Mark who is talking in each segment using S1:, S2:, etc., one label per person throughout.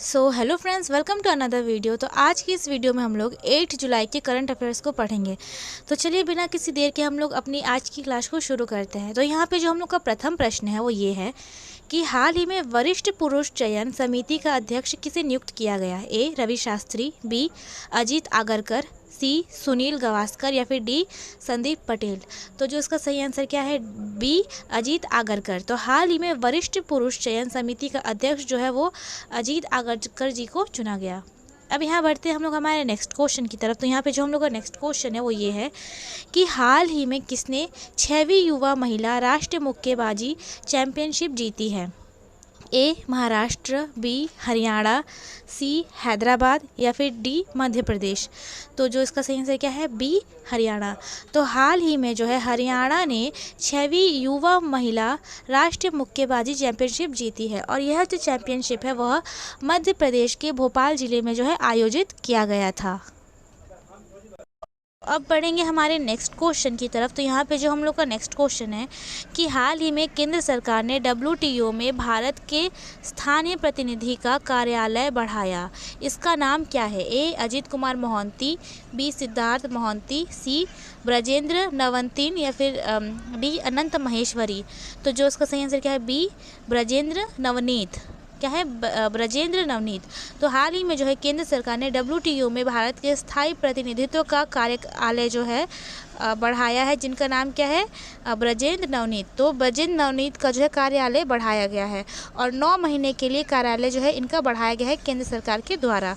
S1: Hello friends, welcome to another video. तो आज की इस वीडियो में हम लोग 8 जुलाई के करंट अफेयर्स को पढ़ेंगे। तो चलिए बिना किसी देर के हम लोग अपनी आज की क्लास को शुरू करते हैं। तो यहाँ पे जो हम लोग का प्रथम प्रश्न है वो ये है कि हाल ही में वरिष्ठ पुरुष चयन समिति का अध्यक्ष किसे नियुक्त किया गया? ए रवि शास्त्री, बी अजीत आगरकर, सी सुनील गावस्कर या फिर डी संदीप पटेल। तो जो इसका सही आंसर क्या है? बी अजीत आगरकर। तो हाल ही में वरिष्ठ पुरुष चयन समिति का अध्यक्ष जो है वो अजीत आगरकर जी को चुना गया। अब यहाँ बढ़ते हैं हम लोग हमारे नेक्स्ट क्वेश्चन की तरफ। तो यहाँ पे जो हम लोग का नेक्स्ट क्वेश्चन है वो ये है कि हाल ही में किसने 6वीं युवा महिला राष्ट्रीय मुक्केबाजी चैंपियनशिप जीती है? ए महाराष्ट्र, बी हरियाणा, सी हैदराबाद या फिर डी मध्य प्रदेश। तो जो इसका सही आंसर क्या है? बी हरियाणा। तो हाल ही में जो है हरियाणा ने 6वीं युवा महिला राष्ट्रीय मुक्केबाजी चैंपियनशिप जीती है और यह जो चैंपियनशिप है वह मध्य प्रदेश के भोपाल ज़िले में जो है आयोजित किया गया था। अब बढ़ेंगे हमारे नेक्स्ट क्वेश्चन की तरफ। तो यहाँ पे जो हम लोग का नेक्स्ट क्वेश्चन है कि हाल ही में केंद्र सरकार ने WTO में भारत के स्थानीय प्रतिनिधि का कार्यालय बढ़ाया। इसका नाम क्या है? ए अजीत कुमार मोहंती, बी सिद्धार्थ मोहंती, सी ब्रजेंद्र नवंतीन या फिर डी अनंत महेश्वरी। तो जो इसका सही आंसर क्या है? बी ब्रजेंद्र नवनीत। क्या है? ब्रजेंद्र नवनीत। तो हाल ही में जो है केंद्र सरकार ने WTO में भारत के स्थायी प्रतिनिधित्व का कार्यालय जो है बढ़ाया है, जिनका नाम क्या है? ब्रजेंद्र नवनीत। तो ब्रजेंद्र नवनीत का जो है कार्यालय बढ़ाया गया है और 9 महीने के लिए कार्यालय जो है इनका बढ़ाया गया है केंद्र सरकार के द्वारा।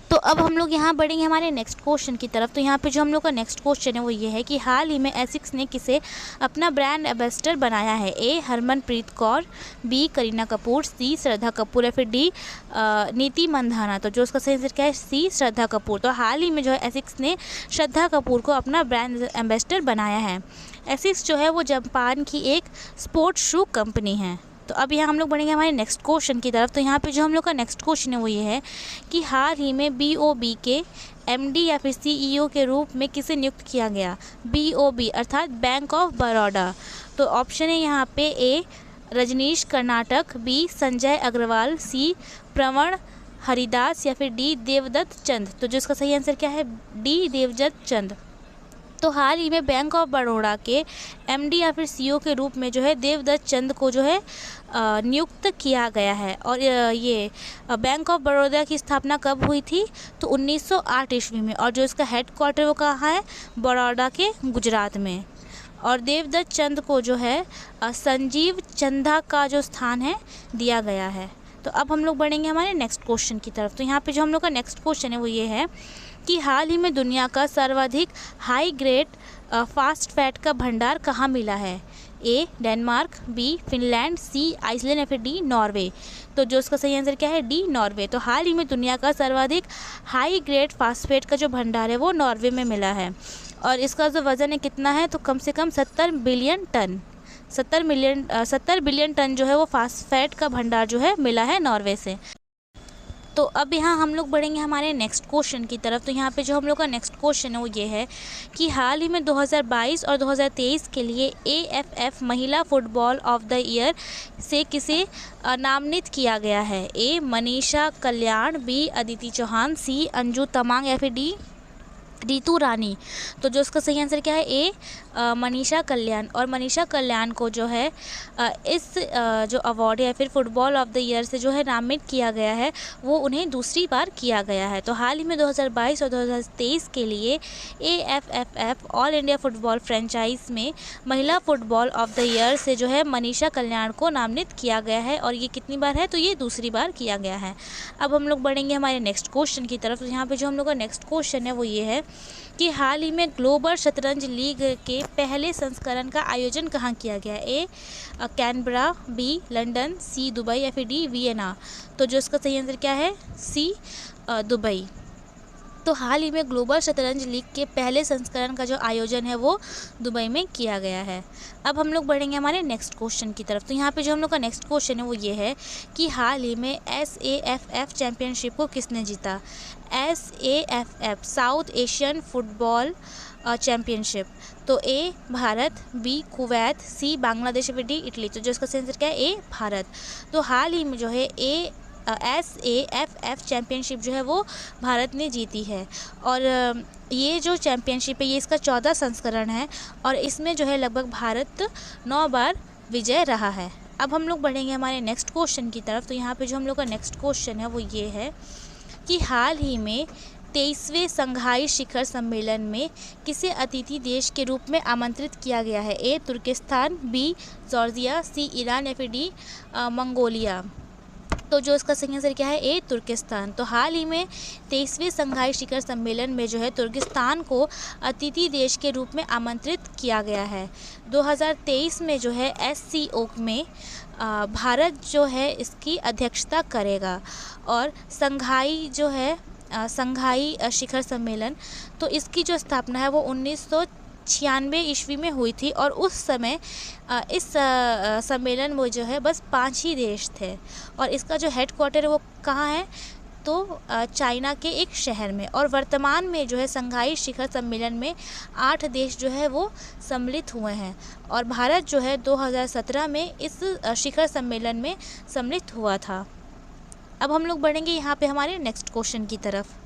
S1: तो अब हम लोग यहाँ बढ़ेंगे हमारे नेक्स्ट क्वेश्चन की तरफ। तो यहाँ पे जो हम लोग का नेक्स्ट क्वेश्चन है वो ये है कि हाल ही में एसिक्स ने किसे अपना ब्रांड एम्बेसडर बनाया है? ए हरमनप्रीत कौर, बी करीना कपूर, सी श्रद्धा कपूर या फिर डी नीति मंधाना। तो जो उसका सही आंसर क्या है? सी श्रद्धा कपूर। तो हाल ही में जो है एसिक्स ने श्रद्धा कपूर को अपना ब्रांड एम्बेसडर बनाया है। एसिक्स जो है वो जापान की एक स्पोर्ट्स शू कंपनी है। तो अब यहाँ हम लोग बढ़ेंगे हमारे नेक्स्ट क्वेश्चन की तरफ। तो यहाँ पे जो हम लोग का नेक्स्ट क्वेश्चन है वो ये है कि हाल ही में BOB के MD या फिर CEO के रूप में किसे नियुक्त किया गया? BOB अर्थात बैंक ऑफ बड़ौदा। तो ऑप्शन है यहाँ पे ए रजनीश कर्नाटक, बी संजय अग्रवाल, सी प्रवण हरिदास या फिर डी देवदत्त चंद। तो जो इसका सही आंसर क्या है? डी देवदत्त चंद। तो हाल ही में बैंक ऑफ बड़ौदा के MD या फिर CEO के रूप में जो है देवदत्त चंद को जो है नियुक्त किया गया है। और ये बैंक ऑफ बड़ौदा की स्थापना कब हुई थी? तो 1908 ईस्वी में। और जो इसका हेड क्वार्टर वो कहाँ है? बड़ौदा के गुजरात में। और देवदत्त चंद को जो है संजीव चंदा का जो स्थान है दिया गया है। तो अब हम लोग बढ़ेंगे हमारे नेक्स्ट क्वेश्चन की तरफ। तो यहाँ पे जो हम लोग का नेक्स्ट क्वेश्चन है वो ये है कि हाल ही में दुनिया का सर्वाधिक हाई ग्रेड फास्ट फैट का भंडार कहाँ मिला है? ए डेनमार्क, बी फिनलैंड, सी आइसलैंड या फिर डी नॉर्वे। तो जो उसका सही आंसर क्या है? D Norway. तो हाल ही में दुनिया का सर्वाधिक हाई ग्रेड फास्फेट का जो भंडार है वो नॉर्वे में मिला है और इसका जो वज़न है कितना है? तो कम से कम 70 बिलियन टन 70 बिलियन टन जो है वो फास्फेट का भंडार जो है मिला है नॉर्वे से। तो अब यहाँ हम लोग बढ़ेंगे हमारे नेक्स्ट क्वेश्चन की तरफ। तो यहाँ पे जो हम लोग का नेक्स्ट क्वेश्चन है वो ये है कि हाल ही में 2022 और 2023 के लिए AFF महिला फुटबॉल ऑफ द ईयर से किसे नामित किया गया है? ए मनीषा कल्याण, बी अदिति चौहान, सी अंजू तमांग या फिर डी रितु रानी। तो जो इसका सही आंसर क्या है? ए मनीषा कल्याण। और मनीषा कल्याण को जो है इस जो अवार्ड या फिर फुटबॉल ऑफ द ईयर से जो है नामित किया गया है वो उन्हें दूसरी बार किया गया है। तो हाल ही में 2022 और 2023 के लिए AFFF all India football franchise में महिला फुटबॉल ऑफ द ईयर से जो है मनीषा कल्याण को नामित किया गया है और ये कितनी बार है? तो ये दूसरी बार किया गया है। अब हम लोग बढ़ेंगे हमारे नेक्स्ट क्वेश्चन की तरफ। तो यहाँ पर जो हम लोग का नेक्स्ट क्वेश्चन है वो ये है कि हाल ही में ग्लोबल शतरंज लीग के पहले संस्करण का आयोजन कहाँ किया गया? ए कैनबरा, बी लंदन, सी दुबई या फिर डी वियना। तो जो इसका सही आंसर क्या है? सी दुबई। तो हाल ही में ग्लोबल शतरंज लीग के पहले संस्करण का जो आयोजन है वो दुबई में किया गया है। अब हम लोग बढ़ेंगे हमारे नेक्स्ट क्वेश्चन की तरफ। तो यहाँ पे जो हम लोग का नेक्स्ट क्वेश्चन है वो ये है कि हाल ही में SAFF चैम्पियनशिप को किसने जीता? SAFF south Asian football championship. तो ए भारत, बी कुवैत, सी बांग्लादेश या फिर डी इटली। तो जो इसका सही आंसर क्या है? ए भारत। तो हाल ही में जो है SAFF चैम्पियनशिप जो है वो भारत ने जीती है। और ये जो चैम्पियनशिप है ये इसका 14 संस्करण है और इसमें जो है लगभग भारत 9 बार विजय रहा है। अब हम लोग बढ़ेंगे हमारे नेक्स्ट क्वेश्चन की तरफ। तो यहाँ पे जो हम लोग का नेक्स्ट क्वेश्चन है वो ये है कि हाल ही में 23वें संघाई शिखर सम्मेलन में किसे अतिथि देश के रूप में आमंत्रित किया गया है? A Turkistan, B Georgia, C Iran या फिर D मंगोलिया। तो जो इसका सही आंसर क्या है? A तुर्किस्तान। तो हाल ही में 23वें संघाई शिखर सम्मेलन में जो है तुर्किस्तान को अतिथि देश के रूप में आमंत्रित किया गया है। 2023 में जो है SCO में भारत जो है इसकी अध्यक्षता करेगा। और संघाई जो है संघाई शिखर सम्मेलन, तो इसकी जो स्थापना है वो 1996 ईस्वी में हुई थी और उस समय इस सम्मेलन में जो है बस 5 ही देश थे। और इसका जो हेडक्वार्टर है वो कहाँ है? तो चाइना के एक शहर में। और वर्तमान में जो है संघाई शिखर सम्मेलन में 8 देश जो है वो सम्मिलित हुए हैं और भारत जो है 2017 में इस शिखर सम्मेलन में सम्मिलित हुआ था। अब हम लोग बढ़ेंगे यहाँ पे हमारे नेक्स्ट क्वेश्चन की तरफ।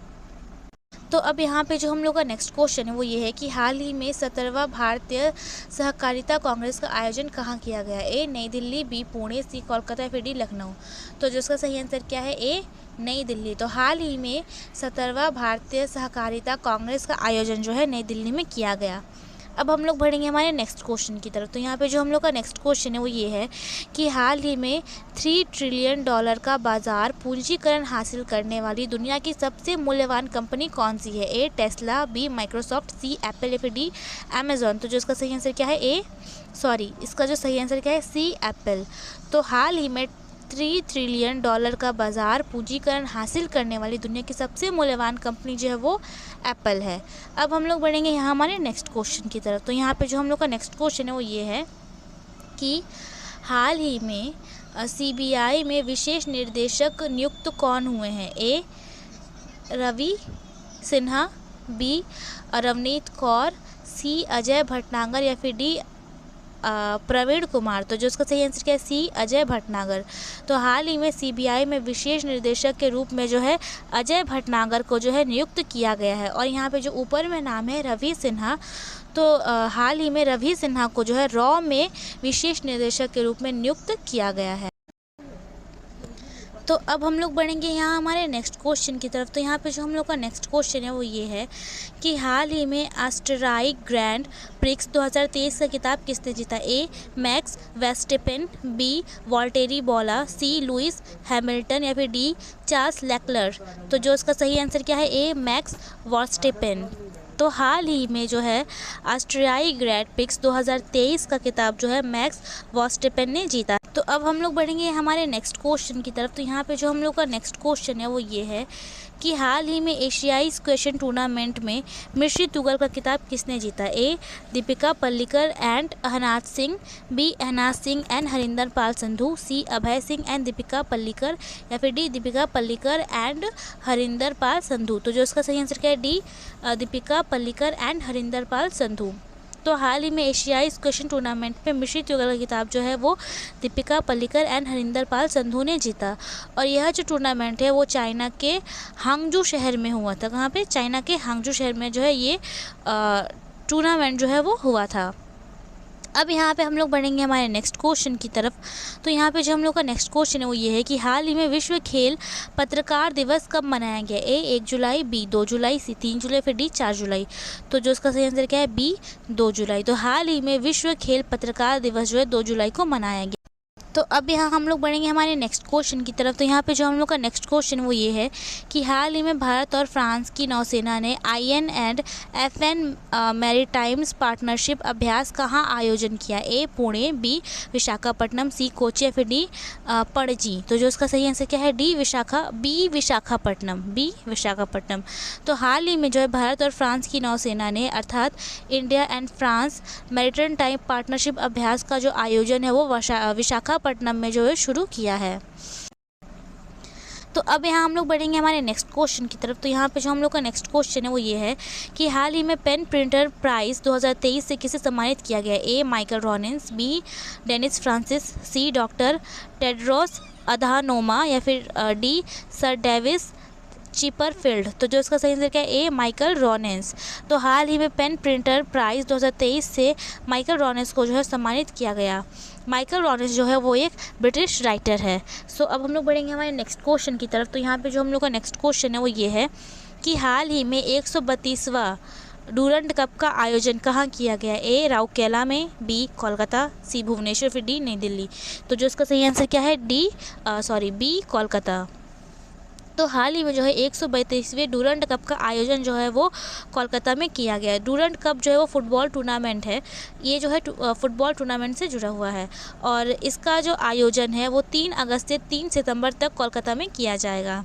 S1: तो अब यहाँ पे जो हम लोग का नेक्स्ट क्वेश्चन है वो ये है कि हाल ही में 17वां भारतीय सहकारिता कांग्रेस का आयोजन कहाँ किया गया? A नई दिल्ली, B पुणे, C कोलकाता या फिर D लखनऊ। तो जो इसका सही आंसर क्या है? A नई दिल्ली। तो हाल ही में 17वां भारतीय सहकारिता कांग्रेस का आयोजन जो है नई दिल्ली में किया गया। अब हम लोग बढ़ेंगे हमारे नेक्स्ट क्वेश्चन की तरफ। तो यहाँ पे जो हम लोग का नेक्स्ट क्वेश्चन है वो ये है कि हाल ही में $3 ट्रिलियन का बाजार पूंजीकरण हासिल करने वाली दुनिया की सबसे मूल्यवान कंपनी कौन सी है? A Tesla, B Microsoft, C Apple या फिर D अमेज़ॉन। तो जो इसका सही आंसर क्या है? इसका जो सही आंसर क्या है? C Apple. तो हाल ही में $3 ट्रिलियन का बाजार पूंजीकरण हासिल करने वाली दुनिया की सबसे मूल्यवान कंपनी जो है वो एप्पल है। अब हम लोग बढ़ेंगे यहाँ हमारे नेक्स्ट क्वेश्चन की तरफ। तो यहाँ पे जो हम लोग का नेक्स्ट क्वेश्चन है वो ये है कि हाल ही में CBI में विशेष निर्देशक नियुक्त कौन हुए हैं? A Ravi Sinha, B Ravneet Kaur, C Ajay Bhatnagar या फिर D प्रवीण कुमार। तो जो इसका सही आंसर क्या है? C अजय भटनागर। तो हाल ही में CBI में विशेष निर्देशक के रूप में जो है अजय भटनागर को जो है नियुक्त किया गया है। और यहाँ पे जो ऊपर में नाम है रवि सिन्हा, तो हाल ही में रवि सिन्हा को जो है रॉ में विशेष निर्देशक के रूप में नियुक्त किया गया है। तो अब हम लोग बढ़ेंगे यहाँ हमारे नेक्स्ट क्वेश्चन की तरफ। तो यहाँ पे जो हम लोग का नेक्स्ट क्वेश्चन है वो ये है कि हाल ही में ऑस्ट्रियाई ग्रैंड प्रिक्स 2023 का खिताब किसने जीता? A Max Verstappen, B Valtteri बॉला, C लुइस हैमिल्टन या फिर D चार्ल्स लेक्लर। तो जो इसका सही आंसर क्या है? A Max Verstappen. तो हाल ही में जो है ऑस्ट्रियाई ग्रैंड प्रिक्स 2023 का खिताब जो है मैक्स वर्स्टेपेन ने जीता। तो अब हम लोग बढ़ेंगे हमारे नेक्स्ट क्वेश्चन की तरफ। तो यहाँ पे जो हम लोग का नेक्स्ट क्वेश्चन है वो ये है कि हाल ही में एशियाई स्क्वैश टूर्नामेंट में मिश्रित युगल का खिताब किसने जीता? A Dipika Pallikal and Anahat Singh, B Anahat Singh and Harinder Pal Sandhu, C Abhay Singh and Dipika Pallikal या फिर D दीपिका पल्लिकर एंड हरिंदर पाल संधू। तो जो इसका सही आंसर क्या है? D Dipika Pallikal and Harinder Pal Sandhu. तो हाल ही में एशियाई स्क्वैश टूर्नामेंट में मिश्रित युगल का खिताब जो है वो दीपिका पल्लिकर एंड हरिंदर पाल संधू ने जीता। और यह जो टूर्नामेंट है वो चाइना के हांगजू शहर में हुआ था। कहाँ पे? चाइना के हांगजू शहर में जो है ये टूर्नामेंट जो है वो हुआ था। अब यहाँ पे हम लोग बढ़ेंगे हमारे नेक्स्ट क्वेश्चन की तरफ। तो यहाँ पे जो हम लोग का नेक्स्ट क्वेश्चन है वो ये है कि हाल ही में विश्व खेल पत्रकार दिवस कब मनाया गया? A 1 July, B 2 July, C 3 जुलाई फिर D 4 जुलाई। तो जो इसका सही आंसर क्या है? B 2 जुलाई। तो हाल ही में विश्व खेल पत्रकार दिवस जो है 2 जुलाई को मनाया गया। तो अब यहाँ हम लोग बढ़ेंगे हमारे नेक्स्ट क्वेश्चन की तरफ। तो यहाँ पे जो हम लोग का नेक्स्ट क्वेश्चन वो ये है कि हाल ही में भारत और फ्रांस की नौसेना ने IN एंड FN मैरीटाइम्स पार्टनरशिप अभ्यास कहाँ आयोजन किया? A Pune, B Visakhapatnam, C Kochi या फिर D पणजी। तो जो इसका सही आंसर क्या है? B विशाखापट्टनम। तो हाल ही में जो है भारत और फ्रांस की नौसेना ने अर्थात India and France maritime partnership अभ्यास का जो आयोजन है वो विशाखापट्टनम में जो है शुरू किया है। तो अब यहाँ हम लोग बढ़ेंगे हमारे नेक्स्ट क्वेश्चन की तरफ। तो यहाँ पे जो हम लोग का नेक्स्ट क्वेश्चन है वो ये है कि हाल ही में पेन प्रिंटर प्राइज़ 2023 से किसे सम्मानित किया गया? A माइकल रॉनिन्स, B Dennis Francis, C doctor Tedros Adhanom या फिर डी सर डेविस चिपरफील्ड। तो जो इसका सही आंसर क्या है, ए माइकल रॉनेंस। तो हाल ही में पेन प्रिंटर प्राइज़ 2023 से माइकल रॉनेंस को जो है सम्मानित किया गया। माइकल रॉनेंस जो है वो एक ब्रिटिश राइटर है। सो अब हम लोग बढ़ेंगे हमारे नेक्स्ट क्वेश्चन की तरफ। तो यहाँ पे जो हम लोग का नेक्स्ट क्वेश्चन है वो ये है कि हाल ही में 132वां डूरंड कप का आयोजन कहाँ किया गया। ए राउरकेला में, बी कोलकाता, सी भुवनेश्वर, फिर डी नई दिल्ली। तो जो इसका सही आंसर क्या है, बी कोलकाता। तो हाल ही में जो है 132वें डूरंड कप का आयोजन जो है वो कोलकाता में किया गया है। डूरंड कप जो है वो फुटबॉल टूर्नामेंट है, ये जो है फुटबॉल टूर्नामेंट से जुड़ा हुआ है और इसका जो आयोजन है वो 3 अगस्त से 3 सितंबर तक कोलकाता में किया जाएगा।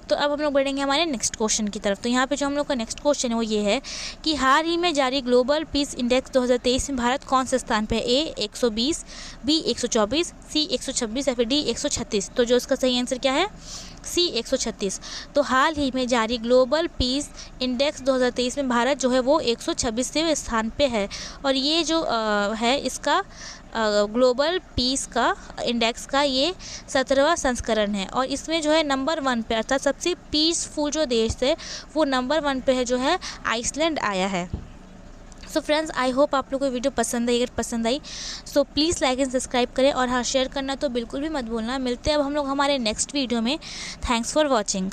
S1: तो अब हम लोग बढ़ेंगे हमारे नेक्स्ट क्वेश्चन की तरफ। तो यहाँ पे जो हम लोग का नेक्स्ट क्वेश्चन है वो ये है कि हाल ही में जारी ग्लोबल पीस इंडेक्स 2023 में भारत कौन से स्थान पे है। ए 120, बी 124, सी 126 या फिर डी 136। तो जो इसका सही आंसर क्या है, सी 136। तो हाल ही में जारी ग्लोबल पीस इंडेक्स 2023 में भारत जो है वो 126वें स्थान पे है और ये जो है इसका ग्लोबल पीस का इंडेक्स का ये 17वां संस्करण है और इसमें जो है नंबर 1 पे अर्थात सबसे पीसफुल जो देश है वो नंबर 1 पे है जो है आइसलैंड आया है। सो फ्रेंड्स, आई होप आप लोगों को वीडियो पसंद आई। अगर पसंद आई so please like and subscribe करें और हाँ, शेयर करना तो बिल्कुल भी मत भूलना। मिलते हैं अब हम लोग हमारे नेक्स्ट वीडियो में। Thanks for watching.